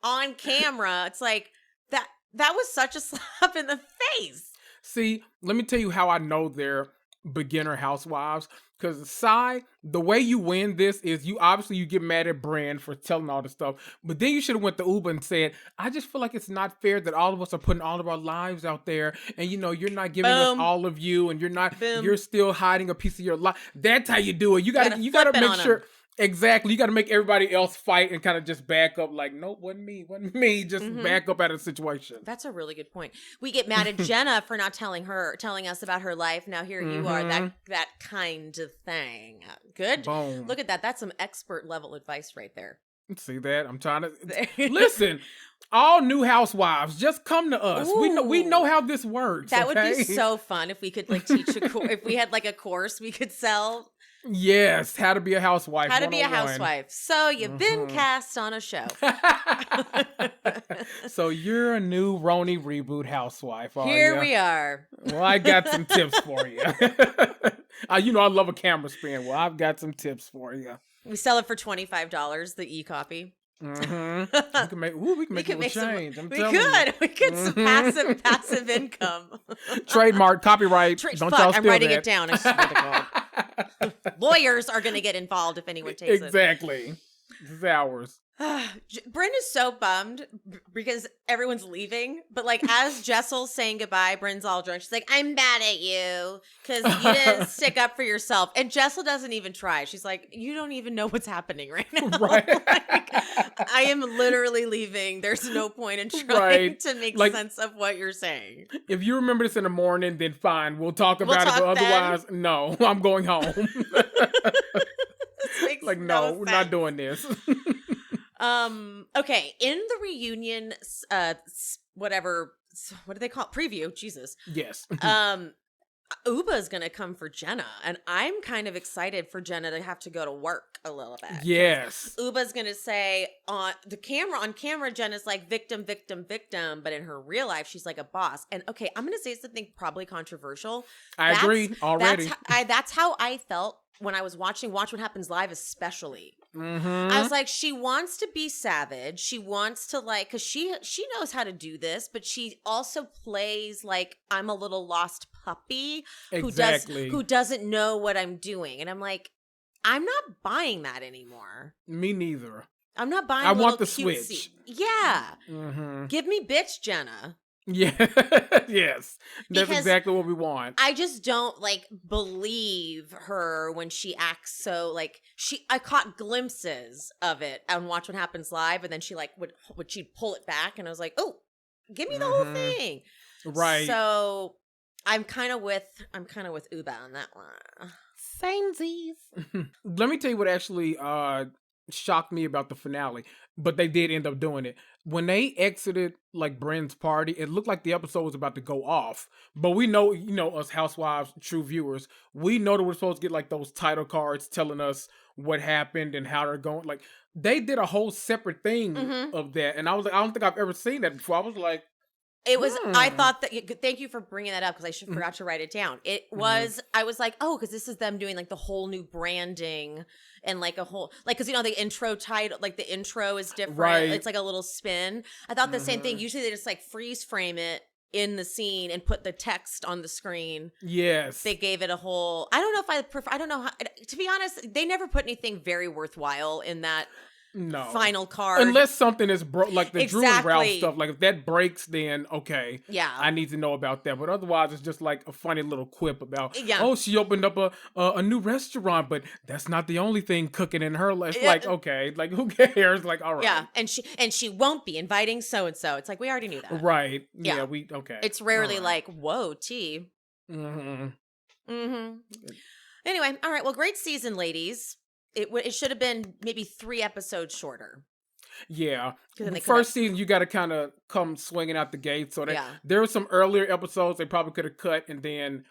on camera. It's like, that was such a slap in the face. See, let me tell you how I know they're beginner housewives. Because Sai, the way you win this is you get mad at Brynn for telling all this stuff. But then you should have went to Uba and said, I just feel like it's not fair that all of us are putting all of our lives out there. And, you're not giving us all of you. And you're still hiding a piece of your life. That's how you do it. You gotta make sure. Exactly. You got to make everybody else fight and kind of just back up like, nope, wasn't me. Just back up out of the situation. That's a really good point. We get mad at Jenna for not telling us about her life. Now here you are, that kind of thing. Good. Boom. Look at that. That's some expert level advice right there. See that? I'm trying to listen. All new housewives, just come to us. Ooh. We know how this works. That would be so fun if we could like teach if we had like a course we could sell. Yes, how to be a housewife. How to be a housewife. So you've been cast on a show. So you're a new RHONY Reboot housewife. Here we are. Well, I got some tips for you. I love a camera spin. Well, I've got some tips for you. We sell it for $25, the e-copy. We can make a little change. We could some passive income. Trademark, copyright. Don't y'all steal I'm writing that. it down. I swear to God. Lawyers are going to get involved if anyone takes it. Exactly. This is ours. Brynn is so bummed because everyone's leaving. But like as Jessel's saying goodbye, Brynn's all drunk. She's like, I'm mad at you because you didn't stick up for yourself. And Jessel doesn't even try. She's like, you don't even know what's happening right now. Right. Like, I am literally leaving. There's no point in trying to make sense of what you're saying. If you remember this in the morning, then fine. We'll talk about it. But otherwise, no, I'm going home. Like, no, we're not doing this. Okay, in the reunion, whatever, what do they call it? Preview, Jesus. Yes. Uba is going to come for Jenna, and I'm kind of excited for Jenna to have to go to work a little bit. Yes. Uba's going to say on camera, Jenna's like victim, but in her real life, she's like a boss. And okay, I'm going to say something probably controversial. I agree already. That's how I felt when I was watching Watch What Happens Live, especially. I was like, she wants to be savage. She wants to because she knows how to do this, but she also plays like I'm a little lost puppy who doesn't know what I'm doing. And I'm like, I'm not buying that anymore. Me neither. I'm not buying. I want the cutesy. switch. Yeah. Give me bitch Jenna. Yeah. Yes. That's exactly what we want. I just don't believe her when she acts so I caught glimpses of it on Watch What Happens Live, and then she she'd pull it back, and I was like, oh, give me the whole thing. Right. So I'm kind of with Uba on that one. Samesies. Let me tell you what actually shocked me about the finale, but they did end up doing it. When they exited like Brynn's party, it looked like the episode was about to go off. But we know, us housewives, true viewers, we know that we're supposed to get like those title cards telling us what happened and how they're going. Like they did a whole separate thing of that, and I was like, I don't think I've ever seen that before. I was like, it was, I thought that, thank you for bringing that up because I forgot to write it down. It was, I was like, oh, because this is them doing like the whole new branding and like a whole, like, because the intro title, like the intro is different. Right. It's like a little spin. I thought the same thing. Usually they just like freeze frame it in the scene and put the text on the screen. Yes. They gave it a whole, I don't know if I prefer, I don't know how, to be honest, they never put anything very worthwhile in that. No. Final card. Unless something is broke, like the Drew and Ralph Exactly. stuff. Like if that breaks, then okay. Yeah. I need to know about that. But otherwise, it's just like a funny little quip about, Yeah. oh, she opened up a new restaurant, but that's not the only thing cooking in her life. It's like, okay, like who cares? Like, all right. Yeah, and she won't be inviting so and so. It's like we already knew that. Right. Yeah. Yeah, okay. It's rarely All like, whoa, tea. Mm-hmm. Mm-hmm. Anyway, all right. Well, great season, ladies. It should have been maybe 3 episodes shorter. Yeah. Then The first season, you got to kind of come swinging out the gate. So Yeah. there were some earlier episodes they probably could have cut, and then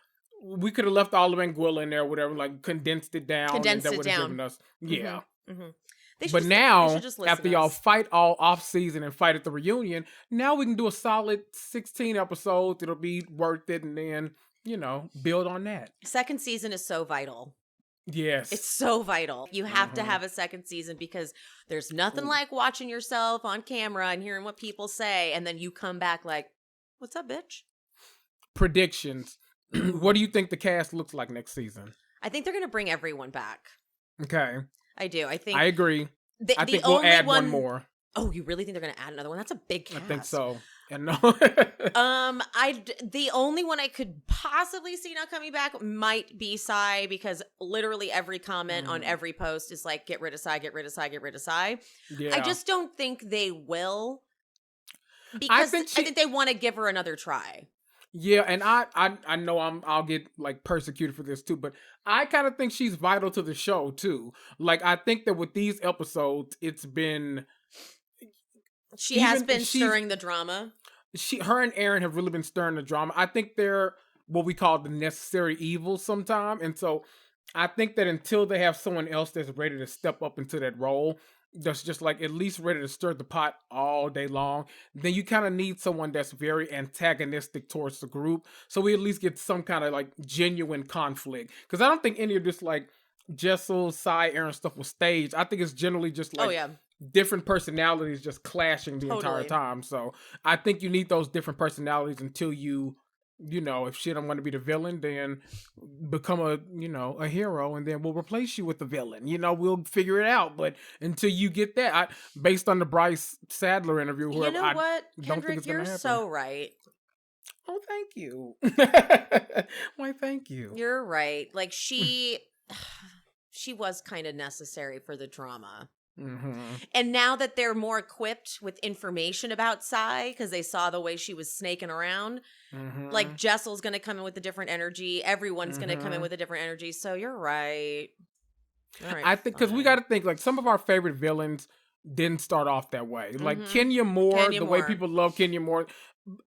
we could have left all of Anguilla in there, whatever, like condensed it down. Condensed and that it would have down. given us, yeah. They But now, should just listen after to y'all us. fight all off season and fight at the reunion, now we can do a solid 16 episodes. It'll be worth it, and then build on that. Second season is so vital. Yes, It's so vital. You have to have a second season because there's nothing like watching yourself on camera and hearing what people say, and then you come back like, "What's up, bitch?" predictions. What do you think the cast looks like next season? I think they're gonna bring everyone back. Okay, I do. I think I agree. I the think we'll only add one more. Oh, you really think they're gonna add another one? That's a big cast. I think so. And no. The only one I could possibly see not coming back might be Sai, because literally every comment on every post is like, get rid of Sai, get rid of Sai, get rid of Sai. Yeah. I just don't think they will, because I think they want to give her another try. Yeah, and I know I'll get like persecuted for this too, but I kind of think she's vital to the show too. Like I think that with these episodes, it's been She has been stirring the drama. Her and Aaron have really been stirring the drama. I think they're what we call the necessary evil sometime. And so I think that until they have someone else that's ready to step up into that role, that's just like at least ready to stir the pot all day long, then you kind of need someone that's very antagonistic towards the group. So we at least get some kind of like genuine conflict. Because I don't think any of this like Jessel, Sai, Aaron stuff was staged. I think it's generally just like different personalities just clashing the entire time. So I think you need those different personalities until if she don't want to be the villain, then become a hero, and then we'll replace you with the villain. We'll figure it out. But until you get that, based on the Bryce Sadler interview, You know what, Kendrick, you're so right. Oh, thank you. Why, thank you. You're right. Like she was kind of necessary for the drama. And now that they're more equipped with information about Sai, because they saw the way she was snaking around, like Jessel's going to come in with a different energy. Everyone's going to come in with a different energy. So you're right. All right, I think because we got to think like some of our favorite villains didn't start off that way. Like Kenya Moore, way people love Kenya Moore.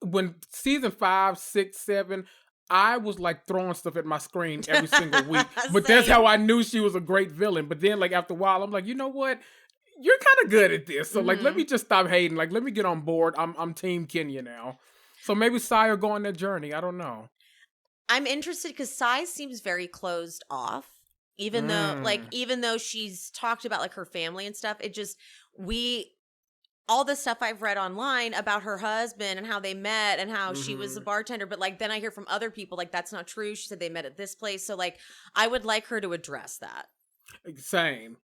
When season 5, 6, 7, I was like throwing stuff at my screen every single week. But that's how I knew she was a great villain. But then like after a while, I'm like, you know what? You're kind of good at this. So like, let me just stop hating. Like, let me get on board. I'm team Kenya now. So maybe Sai will go on that journey. I don't know. I'm interested because Sai seems very closed off. Even though she's talked about like her family and stuff, all the stuff I've read online about her husband and how they met and how she was a bartender, but like then I hear from other people like that's not true. She said they met at this place. So like I would like her to address that. Same.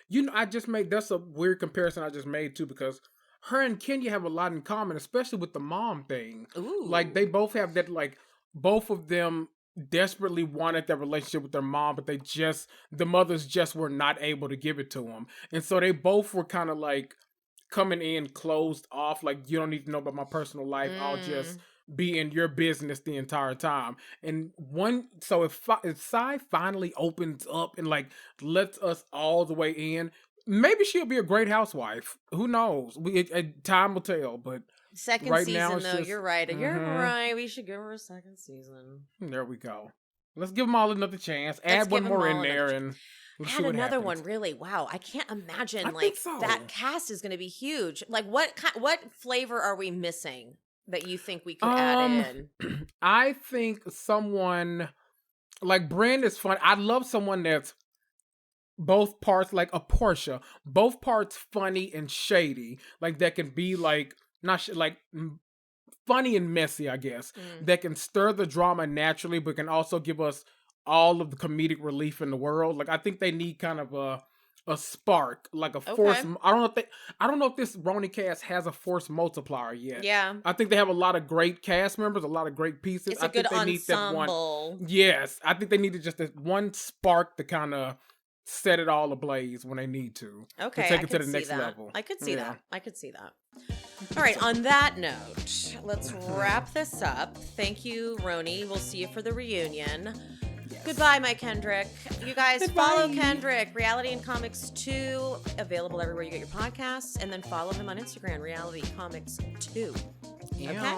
That's a weird comparison I just made too, because her and Kenya have a lot in common, especially with the mom thing. Ooh. Like they both have that, like both of them desperately wanted that relationship with their mom, but the mothers just were not able to give it to them. And so they both were kind of like coming in closed off, like you don't need to know about my personal life. I'll just be in your business the entire time. And if Sai finally opens up and like lets us all the way in, maybe she'll be a great housewife. Who knows? Time will tell. But second right season, now, it's though, just, you're right. You're right. We should give her a second season. There we go. Let's give them all another chance. Let's Add one give 'em more all in there, another and we'll see Add what another happens. one, really. Wow, I can't imagine. I Like think so. that cast is going to be huge. Like, what flavor are we missing that you think we could add in? I think someone like Brynn is fun. I love someone that's both parts, like a Portia, both parts funny and shady, like that can be like funny and messy, I guess, that can stir the drama naturally, but can also give us all of the comedic relief in the world. Like, I think they need kind of a spark, like a force. I don't know if this RHONY cast has a force multiplier yet. Yeah, I think they have a lot of great cast members, a lot of great pieces. It's a good ensemble. Yes, I think they needed just that one spark to kind of set it all ablaze when they need to. Okay, to take it to I could the next see that. level. I could see that. I could see that. All right, on that note, let's wrap this up. Thank you, RHONY. We'll see you for the reunion. Yes. Goodbye, my Kendrick. You guys follow Kendrick, Reality and Comics 2, available everywhere you get your podcasts, and then follow him on Instagram, Reality Comics 2. Yeah. Okay?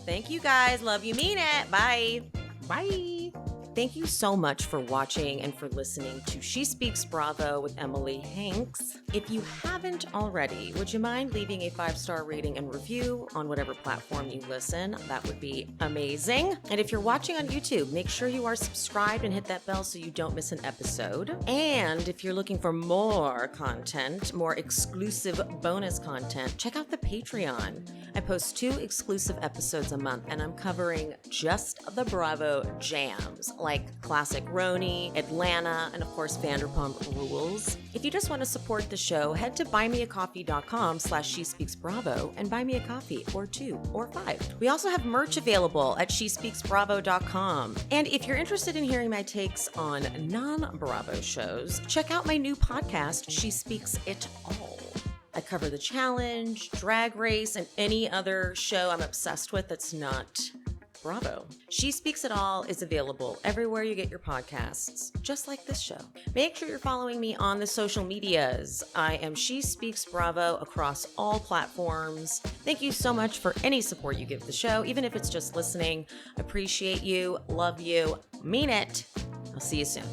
Thank you guys. Love you, mean it. Bye. Bye. Thank you so much for watching and for listening to She Speaks Bravo with Emily Hanks. If you haven't already, would you mind leaving a 5-star rating and review on whatever platform you listen? That would be amazing. And if you're watching on YouTube, make sure you are subscribed and hit that bell so you don't miss an episode. And if you're looking for more content, more exclusive bonus content, check out the Patreon. I post 2 exclusive episodes a month, and I'm covering just the Bravo jams, like classic RHONY, Atlanta, and of course Vanderpump Rules. If you just want to support the show, head to buymeacoffee.com/SheSpeaksBravo and buy me a coffee, or 2 or 5. We also have merch available at SheSpeaksBravo.com. And if you're interested in hearing my takes on non-Bravo shows, check out my new podcast, She Speaks It All. I cover The Challenge, Drag Race, and any other show I'm obsessed with that's not Bravo. She Speaks It All is available everywhere you get your podcasts, just like this show. Make sure you're following me on the social medias. I am She Speaks Bravo across all platforms. Thank you so much for any support you give the show, even if it's just listening. Appreciate you, love you, mean it. I'll see you soon.